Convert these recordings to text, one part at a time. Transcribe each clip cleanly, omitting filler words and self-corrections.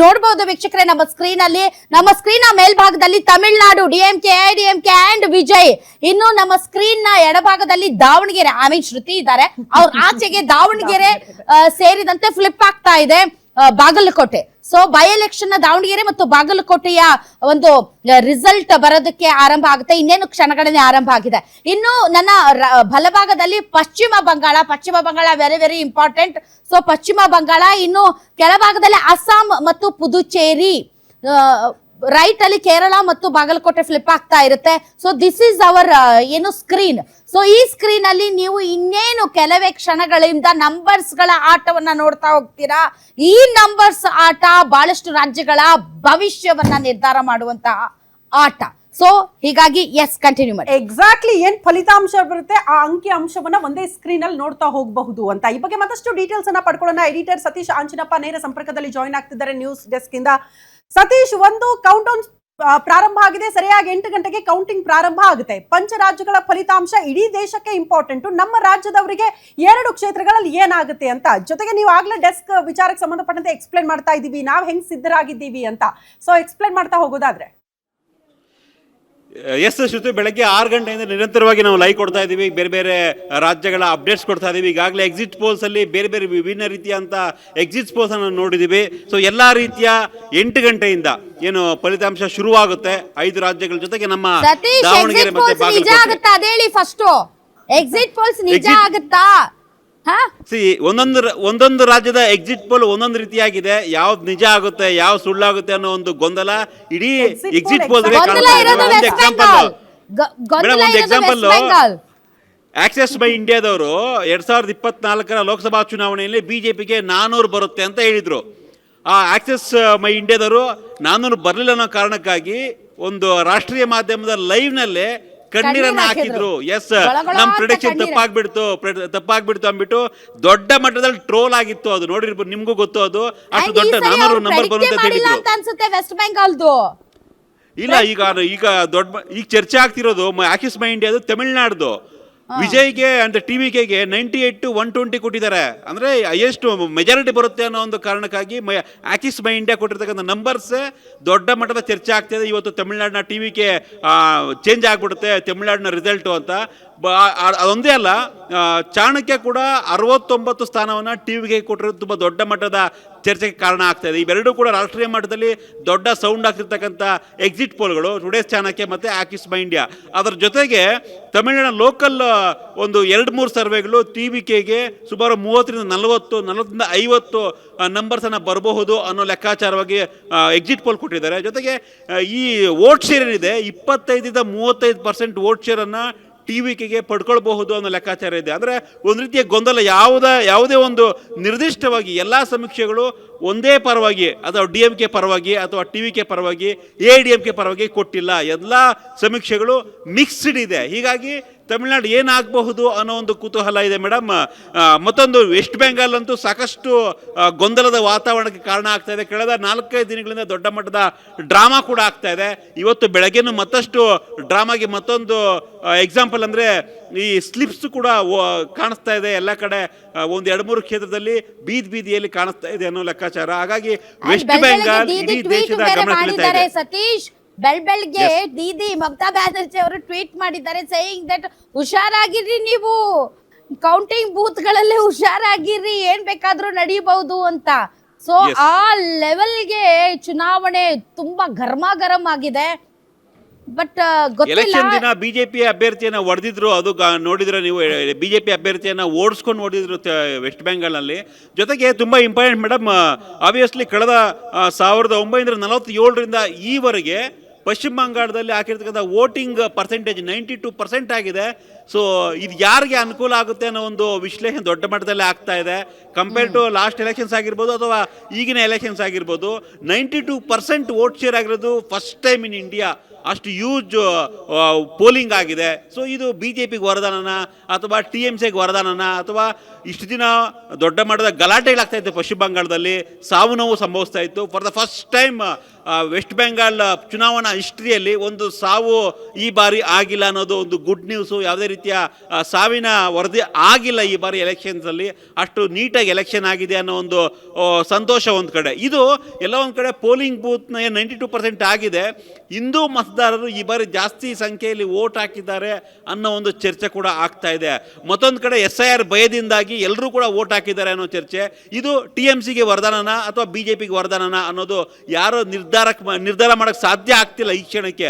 ನೋಡಬಹುದು ವೀಕ್ಷಕರೇ ನಮ್ಮ ಸ್ಕ್ರೀನ್ ಅಲ್ಲಿ, ನಮ್ಮ ಸ್ಕ್ರೀನ್ ನ ಮೇಲ್ಭಾಗದಲ್ಲಿ Tamil Nadu DMK, AIADMK and Vijay. ಇನ್ನು ನಮ್ಮ ಸ್ಕ್ರೀನ್ ನ ಎಡಭಾಗದಲ್ಲಿ ದಾವಣಗೆರೆ, ಶ್ರುತಿ ಇದ್ದಾರೆ, ಅವ್ರ ಆಚೆಗೆ ದಾವಣಗೆರೆ ಸೇರಿದಂತೆ ಫ್ಲಿಪ್ ಆಗ್ತಾ ಇದೆ Bagalkot. So by election Davanagere ಮತ್ತು ಬಾಗಲಕೋಟೆಯ ಒಂದು ರಿಸಲ್ಟ್ ಬರೋದಕ್ಕೆ ಆರಂಭ ಆಗುತ್ತೆ, ಇನ್ನೇನು ಕ್ಷಣಗಳನ್ನೇ ಆರಂಭ ಆಗಿದೆ. ಇನ್ನು ನನ್ನ ಬಲಭಾಗದಲ್ಲಿ Paschima Bangala very very important. So Paschima Bangala, ಇನ್ನು ಕೆಳಭಾಗದಲ್ಲಿ ಅಸ್ಸಾಂ ಮತ್ತು ಪುದುಚೇರಿ, ರೈಟ್ ಅಲ್ಲಿ ಕೇರಳ ಮತ್ತು ಬಾಗಲಕೋಟೆ ಫ್ಲಿಪ್ ಆಗ್ತಾ ಇರುತ್ತೆ. ಸೊ ದಿಸ್ ಈಸ್ ಅವರ್ ಏನು ಸ್ಕ್ರೀನ್. ಸೊ ಈ ಸ್ಕ್ರೀನ್ ಅಲ್ಲಿ ನೀವು ಇನ್ನೇನು ಕೆಲವೇ ಕ್ಷಣಗಳಿಂದ ನಂಬರ್ಸ್ ಗಳ ಆಟವನ್ನ ನೋಡ್ತಾ ಹೋಗ್ತೀರಾ. ಈ ನಂಬರ್ಸ್ ಆಟ ಬಹಳಷ್ಟು ರಾಜ್ಯಗಳ ಭವಿಷ್ಯವನ್ನ ನಿರ್ಧಾರ ಮಾಡುವಂತಹ ಆಟ. ಸೊ ಹೀಗಾಗಿ ಎಸ್, ಕಂಟಿನ್ಯೂ ಮಾಡಿ. ಎಕ್ಸಾಕ್ಟ್ಲಿ ಏನ್ ಫಲಿತಾಂಶ ಬರುತ್ತೆ ಆ ಅಂಕಿ ಅಂಶವನ್ನ ಒಂದೇ ಸ್ಕ್ರೀನ್ ಅಲ್ಲಿ ನೋಡ್ತಾ ಹೋಗಬಹುದು ಅಂತ. ಈ ಬಗ್ಗೆ ಮತ್ತಷ್ಟು ಡೀಟೇಲ್ಸ್ ಅನ್ನ ಪಡ್ಕೊಳ್ಳೋಣ. ಎಡಿಟರ್ ಸತೀಶ್ ಆಂಜನಪ್ಪ ನೇರ ಸಂಪರ್ಕದಲ್ಲಿ ಜಾಯಿನ್ ಆಗ್ತಿದ್ದಾರೆ ನ್ಯೂಸ್ ಡೆಸ್ಕ್ ಇಂದ. ಸತೀಶ್, ಒಂದು ಕೌಂಟ್ ಡೌನ್ ಪ್ರಾರಂಭ ಆಗಿದೆ, ಸರಿಯಾಗಿ 8 ಗಂಟೆಗೆ ಕೌಂಟಿಂಗ್ ಪ್ರಾರಂಭ ಆಗುತ್ತೆ. ಪಂಚ ರಾಜ್ಯಗಳ ಫಲಿತಾಂಶ ಇಡೀ ದೇಶಕ್ಕೆ ಇಂಪಾರ್ಟೆಂಟ್. ನಮ್ಮ ರಾಜ್ಯದವರಿಗೆ 2 ಕ್ಷೇತ್ರಗಳಲ್ಲಿ ಏನಾಗುತ್ತೆ ಅಂತ, ಜೊತೆಗೆ ನೀವು ಆಗ್ಲೇ ಡೆಸ್ಕ್ ವಿಚಾರಕ್ಕೆ ಸಂಬಂಧಪಟ್ಟಂತೆ ಎಕ್ಸ್ಪ್ಲೇನ್ ಮಾಡ್ತಾ ಇದ್ದೀವಿ, ನಾವು ಹೆಂಗ್ ಸಿದ್ಧರಾಗಿದ್ದೀವಿ ಅಂತ. ಸೊ ಎಕ್ಸ್ಪ್ಲೇನ್ ಮಾಡ್ತಾ ಹೋಗೋದಾದ್ರೆ. ಎಸ್ ಶ್ರುತಿ, ಬೆಳಗ್ಗೆ 6 ಗಂಟೆಯಿಂದ ನಿರಂತರವಾಗಿ ನಾವು ಲೈವ್ ಕೊಡ್ತಾ ಇದ್ದೀವಿ, ಬೇರೆ ಬೇರೆ ರಾಜ್ಯಗಳ ಅಪ್ಡೇಟ್ಸ್ ಕೊಡ್ತಾ ಇದ್ದೀವಿ. ಈಗಾಗಲೇ ಎಕ್ಸಿಟ್ ಪೋಲ್ಸ್ ಅಲ್ಲಿ ಬೇರೆ ಬೇರೆ ವಿಭಿನ್ನ ರೀತಿಯಂತ ಎಕ್ಸಿಟ್ ಪೋಲ್ಸ್ ಅನ್ನು ನೋಡಿದ್ದೀವಿ. ಸೊ ಎಲ್ಲ ರೀತಿಯ 8 ಗಂಟೆಯಿಂದ ಏನು ಫಲಿತಾಂಶ ಶುರುವಾಗುತ್ತೆ 5 ರಾಜ್ಯಗಳ ಜೊತೆಗೆ ನಮ್ಮ ದಾವಣಗೆರೆ ಮತ್ತೆ ಒಂದೊಂದು ರಾಜ್ಯದ ಎಕ್ಸಿಟ್ ಪೋಲ್ ಒಂದೊಂದು ರೀತಿಯಾಗಿದೆ. ಯಾವ್ದು ನಿಜ ಆಗುತ್ತೆ, ಯಾವ ಸುಳ್ಳಾಗುತ್ತೆ ಅನ್ನೋ ಒಂದು ಗೊಂದಲ ಇಡೀ exit poll. Example, access by ಇಂಡಿಯಾದವರು 2024 ಲೋಕಸಭಾ ಚುನಾವಣೆಯಲ್ಲಿ ಬಿಜೆಪಿಗೆ 400 ಬರುತ್ತೆ ಅಂತ ಹೇಳಿದ್ರು. ಆ ಆಕ್ಸೆಸ್ ಮೈ ಇಂಡಿಯಾದವರು 400 ಬರಲಿಲ್ಲ ಅನ್ನೋ ಕಾರಣಕ್ಕಾಗಿ ಒಂದು ರಾಷ್ಟ್ರೀಯ ಮಾಧ್ಯಮದ ಲೈವ್ ನಲ್ಲೇ ಕಣ್ಣೀರನ್ನ ಹಾಕಿದ್ರು. ಎಸ್, ನಮ್ ಪ್ರಿಡಿಕ್ಷನ್ ತಪ್ಪಾಗ್ಬಿಡ್ತು ಅಂದ್ಬಿಟ್ಟು ದೊಡ್ಡ ಮಟ್ಟದಲ್ಲಿ ಟ್ರೋಲ್ ಆಗಿತ್ತು. ಅದು ನೋಡಿರ್ಬೋದು, ನಿಮ್ಗೂ ಗೊತ್ತು. ಅದು ಅಷ್ಟು ದೊಡ್ಡ 400 ನಂಬರ್ ಬರುತ್ತೆ ಅಂತ ಹೇಳಿದ್ರು. ವೆಸ್ಟ್ ಬೆಂಗಾಲ್ದು ಇಲ್ಲ, ಈಗ ಚರ್ಚೆ ಆಗ್ತಿರೋದು ಆಕ್ಸಿಸ್ ಮೈ ಇಂಡಿಯಾದು ತಮಿಳ್ನಾಡ್ದು. ವಿಜಯ್ಗೆ ಅಂತ ಟಿವಿಕೆಗೆ 98 to 120 ಕೊಟ್ಟಿದ್ದಾರೆ. ಅಂದ್ರೆ ಹೈಯೆಸ್ಟ್ ಮೆಜಾರಿಟಿ ಬರುತ್ತೆ ಅನ್ನೋ ಒಂದು ಕಾರಣಕ್ಕಾಗಿ ಆಕ್ಸಿಸ್ ಮೈ ಇಂಡಿಯಾ ಕೊಟ್ಟಿರ್ತಕ್ಕಂಥ ನಂಬರ್ಸ್ ದೊಡ್ಡ ಮಟ್ಟದ ಚರ್ಚೆ ಆಗ್ತಿದೆ. ಇವತ್ತು ತಮಿಳ್ನಾಡಿನ ಟಿವಿಗೆ ಚೇಂಜ್ ಆಗ್ಬಿಡುತ್ತೆ ತಮಿಳ್ನಾಡಿನ ರಿಸಲ್ಟು ಅಂತ. ಅದೊಂದೇ ಅಲ್ಲ, ಚಾಣಕ್ಯ ಕೂಡ 69 ಸ್ಥಾನವನ್ನು ಟಿವಿಗೆ ಕೊಟ್ಟಿರೋದು ತುಂಬ ದೊಡ್ಡ ಮಟ್ಟದ ಚರ್ಚೆಗೆ ಕಾರಣ ಆಗ್ತಾ ಇದೆ. ಇವೆರಡೂ ಕೂಡ ರಾಷ್ಟ್ರೀಯ ಮಟ್ಟದಲ್ಲಿ ದೊಡ್ಡ ಸೌಂಡ್ ಆಗ್ತಿರ್ತಕ್ಕಂಥ ಎಕ್ಸಿಟ್ ಪೋಲ್ಗಳು, ಟುಡೇಸ್ ಚಾಣಕ್ಯ ಮತ್ತು ಆಕ್ಸಿಸ್ ಮೈ ಇಂಡಿಯಾ. ಅದರ ಜೊತೆಗೆ ತಮಿಳುನಾಡಿನ ಲೋಕಲ್ ಒಂದು 2-3 ಸರ್ವೆಗಳು ಟಿವಿಕೆಗೆ ಸುಮಾರು 30-40 50 ನಂಬರ್ಸನ್ನು ಬರಬಹುದು ಅನ್ನೋ ಲೆಕ್ಕಾಚಾರವಾಗಿ ಎಕ್ಸಿಟ್ ಪೋಲ್ ಕೊಟ್ಟಿದ್ದಾರೆ. ಜೊತೆಗೆ ಈ ವೋಟ್ ಶೇರ್ ಏನಿದೆ 25-35% ವೋಟ್ ಶೇರನ್ನು ಟಿವಿಕೆಗೆ ಪಡ್ಕೊಳ್ಬಹುದು ಅನ್ನೋ ಲೆಕ್ಕಾಚಾರ ಇದೆ. ಅಂದರೆ ಒಂದು ರೀತಿಯ ಗೊಂದಲ, ಯಾವುದೇ ಒಂದು ನಿರ್ದಿಷ್ಟವಾಗಿ ಎಲ್ಲ ಸಮೀಕ್ಷೆಗಳು ಒಂದೇ ಪರವಾಗಿ ಅಥವಾ DMK ಪರವಾಗಿ ಅಥವಾ TVK ಪರವಾಗಿ AIDMK ಪರವಾಗಿ ಕೊಟ್ಟಿಲ್ಲ. ಎಲ್ಲ ಸಮೀಕ್ಷೆಗಳು ಮಿಕ್ಸ್ಡ್ ಇದೆ. ಹೀಗಾಗಿ ತಮಿಳುನಾಡು ಏನಾಗಬಹುದು ಅನ್ನೋ ಒಂದು ಕುತೂಹಲ ಇದೆ ಮೇಡಮ್. ಮತ್ತೊಂದು ವೆಸ್ಟ್ ಬೆಂಗಾಲ್ ಅಂತೂ ಸಾಕಷ್ಟು ಗೊಂದಲದ ವಾತಾವರಣಕ್ಕೆ ಕಾರಣ ಆಗ್ತಾ ಇದೆ. ಕಳೆದ 4-5 ದಿನಗಳಿಂದ ದೊಡ್ಡ ಮಟ್ಟದ ಡ್ರಾಮಾ ಕೂಡ ಆಗ್ತಾ ಇದೆ. ಇವತ್ತು ಬೆಳಗ್ಗೆನೂ ಮತ್ತಷ್ಟು ಡ್ರಾಮಾಗೆ ಮತ್ತೊಂದು ಎಕ್ಸಾಂಪಲ್ ಅಂದರೆ ಈ ಸ್ಲಿಪ್ಸ್ ಕೂಡ ಕಾಣಿಸ್ತಾ ಇದೆ ಎಲ್ಲ ಕಡೆ. ಒಂದು 2-3 ಕ್ಷೇತ್ರದಲ್ಲಿ ಬೀದಿಯಲ್ಲಿ ಕಾಣಿಸ್ತಾ ಇದೆ ಅನ್ನೋ ಲೆಕ್ಕಾಚಾರ. ಹಾಗಾಗಿ ವೆಸ್ಟ್ ಬೆಂಗಾಲ್ ಇಡೀ ದೇಶದ ಗಮನ ಸೆಳೀತಾ ಇದೆ. ಸತೀಶ್, ಬೆಳಗ್ಗೆ ದೀದಿ ಮಮತಾ ಬ್ಯಾನರ್ಜಿ ಅವರು ಟ್ವೀಟ್ ಮಾಡಿದ್ದಾರೆ, ಸೇಯಿಂಗ್ ದಟ್ ಹುಷಾರಾಗಿರ್ರಿ, ನೀವು ಕೌಂಟಿಂಗ್ ಬೂತ್ ಗಳಲ್ಲೇ ಹುಷಾರಾಗಿರ್ರಿ, ಏನ್ ಬೇಕಾದ್ರೂ ನಡೀಬಹುದು ಅಂತ. ಸೊ ಆ ಲೆವೆಲ್ಗೆ ಚುನಾವಣೆ ತುಂಬಾ ಗರಂ ಆಗಿದೆ. ಬಟ್ ಎಲೆಕ್ಷನ್ ದಿನ ಬಿಜೆಪಿ ಅಭ್ಯರ್ಥಿಯನ್ನ ಹೊಡೆದಿದ್ರು. ಅದು ನೋಡಿದ್ರೆ ನೀವು, ಬಿಜೆಪಿ ಅಭ್ಯರ್ಥಿಯನ್ನ ಓಡಿಸ್ಕೊಂಡು ಹೊಡೆದಿದ್ರು ವೆಸ್ಟ್ ಬೆಂಗಾಲ್ನಲ್ಲಿ. ಜೊತೆಗೆ ತುಂಬಾ ಇಂಪಾರ್ಟೆಂಟ್ ಮೇಡಮ್, ಆಬ್ವಿಯಸ್ಲಿ ಕಳೆದ 1947ರಿಂದ ಈವರೆಗೆ ಪಶ್ಚಿಮ ಬಂಗಾಳದಲ್ಲಿ ಹಾಕಿರ್ತಕ್ಕಂಥ ವೋಟಿಂಗ್ ಪರ್ಸೆಂಟೇಜ್ 92% ಆಗಿದೆ. ಸೊ ಇದು ಯಾರಿಗೆ ಅನುಕೂಲ ಆಗುತ್ತೆ ಅನ್ನೋ ಒಂದು ವಿಶ್ಲೇಷಣೆ ದೊಡ್ಡ ಮಟ್ಟದಲ್ಲಿ ಆಗ್ತಾ ಇದೆ. ಕಂಪೇರ್ ಟು ಲಾಸ್ಟ್ ಎಲೆಕ್ಷನ್ಸ್ ಆಗಿರ್ಬೋದು ಅಥವಾ ಈಗಿನ ಎಲೆಕ್ಷನ್ಸ್ ಆಗಿರ್ಬೋದು, 92% ವೋಟ್ ಶೇರ್ ಆಗಿರೋದು ಫಸ್ಟ್ ಟೈಮ್ ಇನ್ ಇಂಡಿಯಾ ಅಷ್ಟು ಯೂಜ್ ಪೋಲಿಂಗ್ ಆಗಿದೆ. ಸೊ ಇದು ಬಿ ಜೆ ಪಿಗೆ ವರದಾನನ ಅಥವಾ ಟಿ ಎಮ್ ಸಿಗೆ ವರದಾನನ ಅಥವಾ ಇಷ್ಟು ದಿನ ದೊಡ್ಡ ಮಟ್ಟದ ಗಲಾಟೆಗಳಾಗ್ತಾ ಇತ್ತು ಪಶ್ಚಿಮ ಬಂಗಾಳದಲ್ಲಿ, ಸಾವು ನೋವು ಸಂಭವಿಸ್ತಾ ಇತ್ತು. For the first time West Bengal ಚುನಾವಣಾ ಹಿಸ್ಟ್ರಿಯಲ್ಲಿ ಒಂದು ಸಾವು ಈ ಬಾರಿ ಆಗಿಲ್ಲ ಅನ್ನೋದು ಒಂದು ಗುಡ್ ನ್ಯೂಸು. ಯಾವುದೇ ರೀತಿಯ ಸಾವಿನ ವರದಿ ಆಗಿಲ್ಲ ಈ ಬಾರಿ ಎಲೆಕ್ಷನ್ಸಲ್ಲಿ. ಅಷ್ಟು ನೀಟಾಗಿ ಎಲೆಕ್ಷನ್ ಆಗಿದೆ ಅನ್ನೋ ಒಂದು ಸಂತೋಷ ಒಂದು ಕಡೆ. ಇದು ಎಲ್ಲ ಒಂದು ಕಡೆ ಪೋಲಿಂಗ್ ಬೂತ್ನ 92% ಆಗಿದೆ. ಹಿಂದೂ ಮತದಾರರು ಈ ಬಾರಿ ಜಾಸ್ತಿ ಸಂಖ್ಯೆಯಲ್ಲಿ ವೋಟ್ ಹಾಕಿದ್ದಾರೆ ಅನ್ನೋ ಒಂದು ಚರ್ಚೆ ಕೂಡ ಆಗ್ತಾ ಇದೆ. ಮತ್ತೊಂದು ಕಡೆ SIR ಭಯದಿಂದಾಗಿ ಎಲ್ಲರೂ ಕೂಡ ವೋಟ್ ಹಾಕಿದ್ದಾರೆ ಅನ್ನೋ ಚರ್ಚೆ. ಇದು ಟಿ ಎಮ್ ಸಿಗೆ ವರದಾನನ ಅಥವಾ ಬಿ ಜೆ ಪಿಗೆ ವರದಾನನ ಅನ್ನೋದು ಯಾರೋ ನಿರ್ಧಾರ ಮಾಡೋಕ್ಕೆ ಸಾಧ್ಯ ಆಗ್ತಿಲ್ಲ ಈ ಕ್ಷಣಕ್ಕೆ.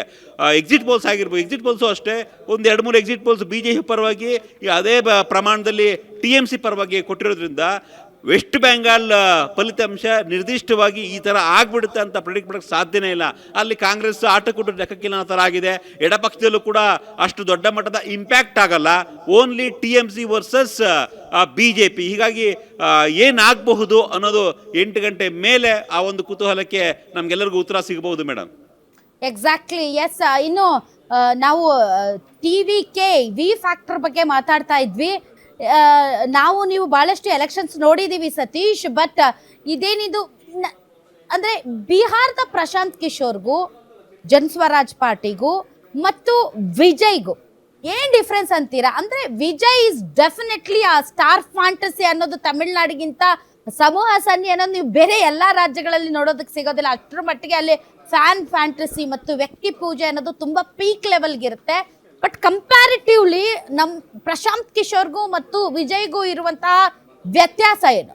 ಎಕ್ಸಿಟ್ ಪೋಲ್ಸ್ ಆಗಿರ್ಬೋದು, ಎಕ್ಸಿಟ್ ಪೋಲ್ಸು ಅಷ್ಟೇ ಒಂದು 2-3 exit poles B J P ಪರವಾಗಿ, ಅದೇ ಪ್ರಮಾಣದಲ್ಲಿ ಟಿ ಎಮ್ ಸಿ ಪರವಾಗಿ ಕೊಟ್ಟಿರೋದ್ರಿಂದ ವೆಸ್ಟ್ ಬೆಂಗಾಲ್ ಫಲಿತಾಂಶ ನಿರ್ದಿಷ್ಟವಾಗಿ ಈ ಥರ ಆಗ್ಬಿಡುತ್ತೆ ಅಂತ ಪ್ರೆಡಿಕ್ಟ್ ಮಾಡೋಕ್ಕೆ ಸಾಧ್ಯನೇ ಇಲ್ಲ. ಅಲ್ಲಿ ಕಾಂಗ್ರೆಸ್ ಆಟಕ್ಕೂಟ ಲೆಕ್ಕಕ್ಕಿಲ್ಲ ಅನ್ನೋ ಥರ ಆಗಿದೆ. ಎಡಪಕ್ಷದಲ್ಲೂ ಕೂಡ ಅಷ್ಟು ದೊಡ್ಡ ಮಟ್ಟದ ಇಂಪ್ಯಾಕ್ಟ್ ಆಗಲ್ಲ. Only T M C versus B J P. ಹೀಗಾಗಿ ಏನಾಗಬಹುದು ಅನ್ನೋದು 8 ಗಂಟೆ ಮೇಲೆ ಆ ಒಂದು ಕುತೂಹಲಕ್ಕೆ ನಮಗೆಲ್ಲರಿಗೂ ಉತ್ತರ ಸಿಗಬಹುದು ಮೇಡಮ್. Exactly, S. ಇನ್ನು ನಾವು TVK ವಿ ಫ್ಯಾಕ್ಟರ್ ಬಗ್ಗೆ ಮಾತಾಡ್ತಾ ಇದ್ವಿ. ನಾವು ನೀವು ಬಹಳಷ್ಟು ಎಲೆಕ್ಷನ್ಸ್ ನೋಡಿದೀವಿ ಸತೀಶ್. ಬಟ್ ಇದೇನಿದು ಅಂದ್ರೆ ಬಿಹಾರದ ಪ್ರಶಾಂತ್ ಕಿಶೋರ್ಗೂ ಜನಸ್ವರಾಜ್ ಪಾರ್ಟಿಗೂ ಮತ್ತು ವಿಜಯ್ಗೂ ಏನ್ ಡಿಫ್ರೆನ್ಸ್ ಅಂತೀರಾ? ಅಂದ್ರೆ ವಿಜಯ್ ಇಸ್ ಡೆಫಿನೆಟ್ಲಿ ಆ ಸ್ಟಾರ್ ಫ್ಯಾಂಟಸಿ ಅನ್ನೋದು ತಮಿಳ್ನಾಡಿಗಿಂತ ಸಮೂಹ ಸನ್ನಿ ಅನ್ನೋದು ನೀವು ಬೇರೆ ಎಲ್ಲಾ ರಾಜ್ಯಗಳಲ್ಲಿ ನೋಡೋದಕ್ಕೆ ಸಿಗೋದಿಲ್ಲ. ಅಷ್ಟರ ಮಟ್ಟಿಗೆ ಅಲ್ಲಿ ಫ್ಯಾನ್ ಫ್ಯಾಂಟಸಿ ಮತ್ತು ವ್ಯಕ್ತಿ ಪೂಜೆ ಅನ್ನೋದು ತುಂಬಾ ಪೀಕ್ ಲೆವೆಲ್ಗಿರುತ್ತೆ. ಬಟ್ ಕಂಪ್ಯಾರಿಟಿವ್ಲಿ ನಮ್ ಪ್ರಶಾಂತ್ ಕಿಶೋರ್ಗೂ ಮತ್ತು ವಿಜಯ್ಗೂ ಇರುವಂತಹ ವ್ಯತ್ಯಾಸ ಏನು?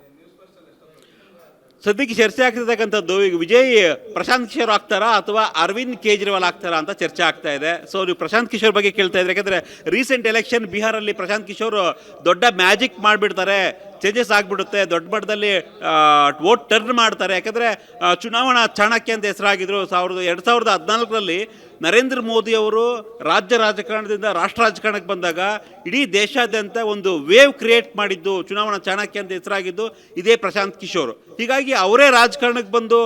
ಸದ್ಯಕ್ಕೆ ಚರ್ಚೆ ಆಗ್ತಿರ್ತಕ್ಕಂಥದ್ದು ಈಗ ವಿಜಯ್ ಪ್ರಶಾಂತ್ ಕಿಶೋರ್ ಆಗ್ತಾರಾ ಅಥವಾ ಅರವಿಂದ್ ಕೇಜ್ರಿವಾಲ್ ಆಗ್ತಾರಾ ಅಂತ ಚರ್ಚೆ ಆಗ್ತಾ ಇದೆ. ಸೊ ನೀವು ಪ್ರಶಾಂತ್ ಕಿಶೋರ್ ಬಗ್ಗೆ ಕೇಳ್ತಾ ಇದ್ರೆ, ಯಾಕಂದರೆ ರೀಸೆಂಟ್ ಎಲೆಕ್ಷನ್ ಬಿಹಾರಲ್ಲಿ ಪ್ರಶಾಂತ್ ಕಿಶೋರ್ ದೊಡ್ಡ ಮ್ಯಾಜಿಕ್ ಮಾಡಿಬಿಡ್ತಾರೆ, ಚೇಂಜಸ್ ಆಗಿಬಿಡುತ್ತೆ, ದೊಡ್ಡ ಮಟ್ಟದಲ್ಲಿ ವೋಟ್ ಟರ್ನ್ ಮಾಡ್ತಾರೆ. ಯಾಕಂದರೆ ಚುನಾವಣಾ ಚಾಣಕ್ಯ ಅಂತ ಹೆಸರಾಗಿದ್ದರು. 2014ರಲ್ಲಿ ನರೇಂದ್ರ ಮೋದಿ ಅವರು ರಾಜ್ಯ ರಾಜಕಾರಣದಿಂದ ರಾಷ್ಟ್ರ ರಾಜಕಾರಣಕ್ಕೆ ಬಂದಾಗ ಇಡೀ ದೇಶಾದ್ಯಂತ ಒಂದು ವೇವ್ ಕ್ರಿಯೇಟ್ ಮಾಡಿದ್ದು, ಚುನಾವಣಾ ಚಾಣಕ್ಯ ಅಂತ ಹೆಸರಾಗಿದ್ದು ಇದೇ ಪ್ರಶಾಂತ್ ಕಿಶೋರ್. ಹೀಗಾಗಿ ಅವರೇ ರಾಜಕಾರಣಕ್ಕೆ ಬಂದು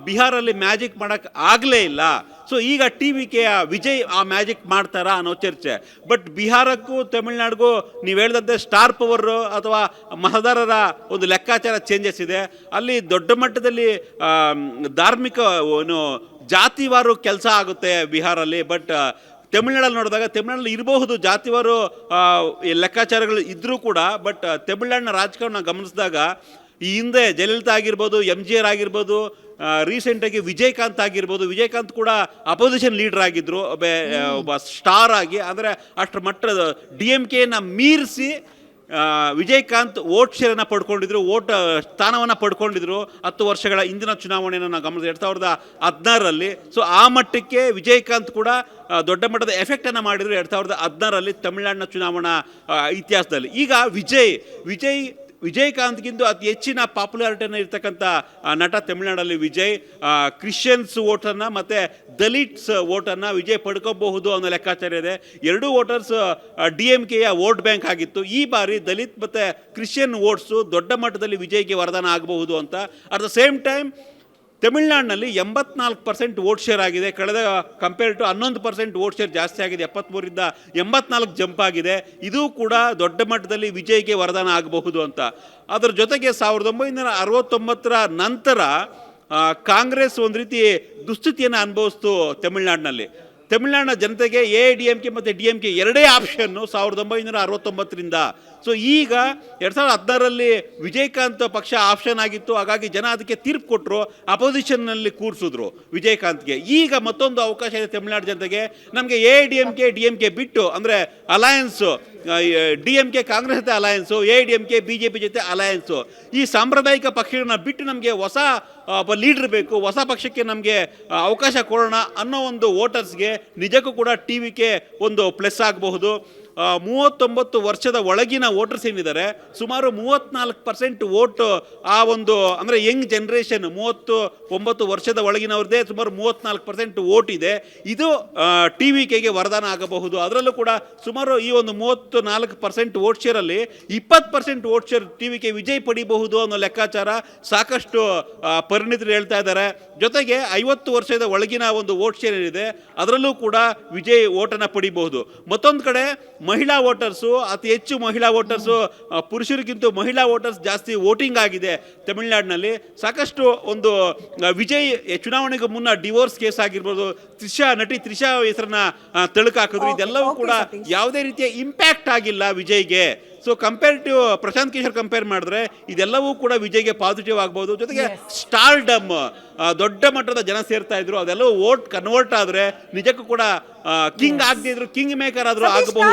ಬಿಹಾರಲ್ಲಿ ಮ್ಯಾಜಿಕ್ ಮಾಡೋಕ್ಕೆ ಆಗಲೇ ಇಲ್ಲ. ಸೊ ಈಗ TVK ವಿಜಯ್ ಆ ಮ್ಯಾಜಿಕ್ ಮಾಡ್ತಾರಾ ಅನ್ನೋ ಚರ್ಚೆ. ಬಟ್ ಬಿಹಾರಕ್ಕೂ ತಮಿಳ್ನಾಡಿಗೂ ನೀವು ಹೇಳಿದಂತೆ ಸ್ಟಾರ್ ಪವರ್ ಅಥವಾ ಮತದಾರರ ಒಂದು ಲೆಕ್ಕಾಚಾರ ಚೇಂಜಸ್ ಇದೆ. ಅಲ್ಲಿ ದೊಡ್ಡ ಮಟ್ಟದಲ್ಲಿ ಧಾರ್ಮಿಕ ಜಾತಿವಾರು ಕೆಲಸ ಆಗುತ್ತೆ ಬಿಹಾರಲ್ಲಿ. ಬಟ್ ತಮಿಳ್ನಾಡಲ್ಲಿ ನೋಡಿದಾಗ ತಮಿಳ್ನಾಡಲ್ಲಿ ಇರಬಹುದು ಜಾತಿವಾರು ಲೆಕ್ಕಾಚಾರಗಳು ಇದ್ದರೂ ಕೂಡ. ಬಟ್ ತಮಿಳ್ನಾಡಿನ ರಾಜಕಾರಣ ಗಮನಿಸಿದಾಗ ಈ ಹಿಂದೆ ಜಯಲಲಿತಾ ಆಗಿರ್ಬೋದು, MGR ಆಗಿರ್ಬೋದು, ರೀಸೆಂಟಾಗಿ ವಿಜಯಕಾಂತ್ ಆಗಿರ್ಬೋದು, ವಿಜಯಕಾಂತ್ ಕೂಡ ಅಪೋಸಿಷನ್ ಲೀಡರ್ ಆಗಿದ್ದರು, ಒಬ್ಬ ಸ್ಟಾರ್ ಆಗಿ. ಅಂದರೆ ಅಷ್ಟರ ಮಟ್ಟದ DMKನ ಮೀರಿಸಿ ವಿಜಯಕಾಂತ್ ವೋಟ್ ಶೇರನ್ನು ಪಡ್ಕೊಂಡಿದ್ರು, ವೋಟ್ ಸ್ಥಾನವನ್ನು ಪಡ್ಕೊಂಡಿದ್ರು 10 ವರ್ಷಗಳ ಹಿಂದಿನ ಚುನಾವಣೆಯನ್ನು ನಾವು ಗಮನಿಸಿ 2016ರಲ್ಲಿ. ಸೊ ಆ ಮಟ್ಟಕ್ಕೆ ವಿಜಯಕಾಂತ್ ಕೂಡ ದೊಡ್ಡ ಮಟ್ಟದ ಎಫೆಕ್ಟನ್ನು ಮಾಡಿದರು 2016ರಲ್ಲಿ ತಮಿಳುನಾಡಿನ ಚುನಾವಣಾ ಇತಿಹಾಸದಲ್ಲಿ. ಈಗ ವಿಜಯಕಾಂತ್ಗಿಂತ ಅತಿ ಹೆಚ್ಚಿನ ಪಾಪ್ಯುಲಾರಿಟಿಯನ್ನು ಇರ್ತಕ್ಕಂಥ ನಟ ತಮಿಳುನಾಡಲ್ಲಿ ವಿಜಯ್. ಕ್ರಿಶ್ಚಿಯನ್ಸ್ ವೋಟನ್ನು ಮತ್ತು ದಲಿಟ್ಸ್ ವೋಟನ್ನು ವಿಜಯ್ ಪಡ್ಕೋಬಹುದು ಅನ್ನೋ ಲೆಕ್ಕಾಚಾರ ಇದೆ. ಎರಡೂ ವೋಟರ್ಸ್ DMKಯ ವೋಟ್ ಬ್ಯಾಂಕ್ ಆಗಿತ್ತು. ಈ ಬಾರಿ ದಲಿತ್ ಮತ್ತು ಕ್ರಿಶ್ಚಿಯನ್ ವೋಟ್ಸು ದೊಡ್ಡ ಮಟ್ಟದಲ್ಲಿ ವಿಜಯ್ಗೆ ವರದಾನ ಆಗಬಹುದು ಅಂತ. ಅಟ್ ದ ಸೇಮ್ ಟೈಮ್ ತಮಿಳ್ನಾಡಿನಲ್ಲಿ 84% ವೋಟ್ ಶೇರ್ ಆಗಿದೆ. ಕಳೆದ ಕಂಪೇರ್ ಟು 11% ವೋಟ್ ಶೇರ್ ಜಾಸ್ತಿ ಆಗಿದೆ. 73ರಿಂದ 84 ಜಂಪ್ ಆಗಿದೆ. ಇದು ಕೂಡ ದೊಡ್ಡ ಮಟ್ಟದಲ್ಲಿ ವಿಜಯ್ಗೆ ವರದಾನ ಆಗಬಹುದು ಅಂತ. ಅದರ ಜೊತೆಗೆ 1969ರ ನಂತರ ಕಾಂಗ್ರೆಸ್ ಒಂದು ರೀತಿ ದುಸ್ಥಿತಿಯನ್ನು ಅನುಭವಿಸ್ತು ತಮಿಳ್ನಾಡಿನಲ್ಲಿ. ತಮಿಳ್ನಾಡಿನ ಜನತೆಗೆ AIADMK ಮತ್ತು DMK ಎರಡೇ ಆಪ್ಷನ್ನು 1969ರಿಂದ. ಸೊ ಈಗ 2016ರಲ್ಲಿ ವಿಜಯಕಾಂತ್ ಪಕ್ಷ ಆಪ್ಷನ್ ಆಗಿತ್ತು. ಹಾಗಾಗಿ ಜನ ಅದಕ್ಕೆ ತೀರ್ಪು ಕೊಟ್ಟರು, ಅಪೋಸಿಷನ್ನಲ್ಲಿ ಕೂರಿಸಿದ್ರು ವಿಜಯಕಾಂತ್ಗೆ. ಈಗ ಮತ್ತೊಂದು ಅವಕಾಶ ಇದೆ ತಮಿಳ್ನಾಡು ಜನತೆಗೆ. ನಮಗೆ AIADMK DMK ಬಿಟ್ಟು, ಅಂದರೆ ಅಲಯನ್ಸು, DMK ಕಾಂಗ್ರೆಸ್ ಜೊತೆ ಅಲಯನ್ಸು, AIADMK BJP ಜೊತೆ ಅಲಯನ್ಸು, ಈ ಸಾಂಪ್ರದಾಯಿಕ ಪಕ್ಷಗಳನ್ನ ಬಿಟ್ಟು ನಮಗೆ ಹೊಸ ಲೀಡರ್ ಬೇಕು, ಹೊಸ ಪಕ್ಷಕ್ಕೆ ನಮಗೆ ಅವಕಾಶ ಕೊಡೋಣ ಅನ್ನೋ ಒಂದು ವೋಟರ್ಸ್ಗೆ ನಿಜಕ್ಕೂ ಕೂಡ TVK ಒಂದು ಪ್ಲಸ್ ಆಗಬಹುದು. 39 ವರ್ಷದ ಒಳಗಿನ ವೋಟರ್ಸ್ ಏನಿದ್ದಾರೆ ಸುಮಾರು 34% ವೋಟ್ ಆ ಒಂದು ಅಂದರೆ ಯಂಗ್ ಜನ್ರೇಷನ್ 39 ವರ್ಷದ ಒಳಗಿನವ್ರದ್ದೇ ಸುಮಾರು 34% ವೋಟ್ ಇದೆ. ಇದು ಟಿ ವಿ ಕೆಗೆ ವರದಾನ ಆಗಬಹುದು. ಅದರಲ್ಲೂ ಕೂಡ ಸುಮಾರು ಈ ಒಂದು 34% ವೋಟ್ ಶೇರಲ್ಲಿ 20% vote share T V K Vijay ಪಡಿಬಹುದು ಅನ್ನೋ ಲೆಕ್ಕಾಚಾರ ಸಾಕಷ್ಟು ಪರಿಣಿತರು ಹೇಳ್ತಾ ಇದ್ದಾರೆ. ಜೊತೆಗೆ 50 ವರ್ಷದ ಒಳಗಿನ ಒಂದು ವೋಟ್ ಶೇರ್ ಏನಿದೆ ಅದರಲ್ಲೂ ಕೂಡ ವಿಜಯ್ ಓಟನ್ನು ಪಡಿಬಹುದು. ಮತ್ತೊಂದು ಕಡೆ ಮಹಿಳಾ ವೋಟರ್ಸು ಅತಿ ಹೆಚ್ಚು ಮಹಿಳಾ ವೋಟರ್ಸು ಪುರುಷರಿಗಿಂತ ಮಹಿಳಾ ವೋಟರ್ಸ್ ಜಾಸ್ತಿ ವೋಟಿಂಗ್ ಆಗಿದೆ ತಮಿಳುನಾಡಿನಲ್ಲಿ. ಸಾಕಷ್ಟು ಒಂದು ವಿಜಯ್ ಚುನಾವಣೆಗೆ ಮುನ್ನ ಡಿವೋರ್ಸ್ ಕೇಸ್ ಆಗಿರ್ಬೋದು, ನಟಿ ತ್ರಿಷಾ ಹೆಸರನ್ನ ತಳುಕಾಕಿದ್ರು. ಇದೆಲ್ಲವೂ ಕೂಡ ಯಾವುದೇ ರೀತಿಯ ಇಂಪ್ಯಾಕ್ಟ್ ಆಗಿಲ್ಲ ವಿಜಯ್ಗೆ. So comparative Prashant Kishor compare ಮಾಡಿದ್ರೆ ಇದೆಲ್ಲವೂ ಕೂಡ ವಿಜಯ್ಗೆ ಪಾಸಿಟಿವ್ ಆಗ್ಬೋದು. ಜೊತೆಗೆ ಸ್ಟಾರ್ಡಮ್ ದೊಡ್ಡ ಮಟ್ಟದ ಜನ ಸೇರ್ತಾ ಇದ್ರು, ಅದೆಲ್ಲವೂ ವೋಟ್ ಕನ್ವರ್ಟ್ ಆದರೆ ನಿಜಕ್ಕೂ ಕೂಡ ಕಿಂಗ್ ಆಗದಿದ್ರು ಕಿಂಗ್ ಮೇಕರ್ ಆದರೂ ಆಗಬಹುದು.